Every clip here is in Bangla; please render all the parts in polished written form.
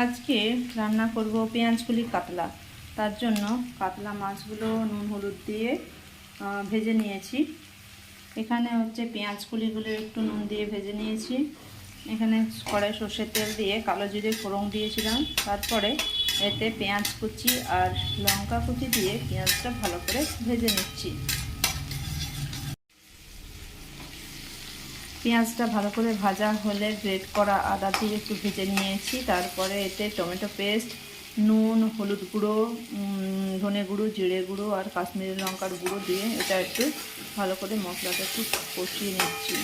আজকে রান্না করব পেঁয়াজকলি কাতলা। তার জন্য কাতলা মাছগুলো নুন হলুদ দিয়ে ভেজে নিয়েছি। এখানে হচ্ছে পেঁয়াজকলিগুলো একটু নুন দিয়ে ভেজে নিয়েছি। এখানে কড়াই সর্ষের তেল দিয়ে কালো জিরে ফোড়ন দিয়েছিলাম। তারপরে এতে পেঁয়াজ কুচি আর লঙ্কা কুচি দিয়ে পেঁয়াজটা ভালো করে ভেজে নিচ্ছি। পেঁয়াজটা ভালো করে ভাজা হলে গ্রেট করা আদা দিয়ে একটু ভেজে নিয়েছি। তারপরে এতে টমেটো পেস্ট, নুন, হলুদ গুঁড়ো, ধনে গুঁড়ো, জিরে গুঁড়ো আর কাশ্মীরি লঙ্কার গুঁড়ো দিয়ে এটা একটু ভালো করে মশলাটা একটু কষিয়ে নিচ্ছি।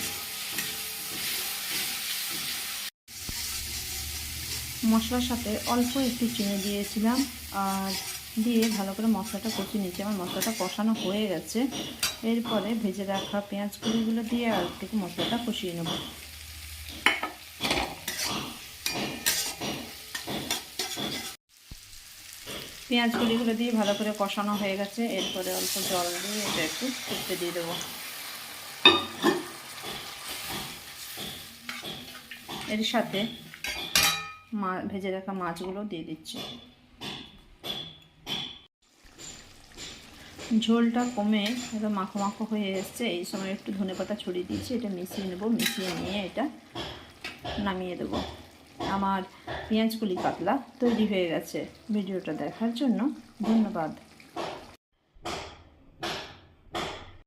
মশলার সাথে অল্প একটু চিনি দিয়েছিলাম আর দিয়ে ভালো করে মশলাটা কষিয়ে নিচ্ছি। আমার মশলাটা কষানো হয়ে গেছে। এরপরে ভেজে রাখা পেঁয়াজগুলো দিয়ে আর একটু মশলাটা কষিয়ে নেব। পেঁয়াজগুলো দিয়ে ভালো করে কষানো হয়ে গেছে। এরপরে অল্প জল দিয়ে এটা একটু ফুটতে দিয়ে দেবো। এর সাথে ভেজে রাখা মাছগুলো দিয়ে দিচ্ছি। ঝোলটা কমে একদম মাখো মাখো হয়ে এসছে। এই সময় একটু ধনেপাতা ছড়িয়ে দিচ্ছি। এটা মিশিয়ে নেব। মিশিয়ে নিয়ে এটা নামিয়ে দেবো। আমার পেঁয়াজকলি কাতলা তৈরি হয়ে গেছে। ভিডিওটা দেখার জন্য ধন্যবাদ।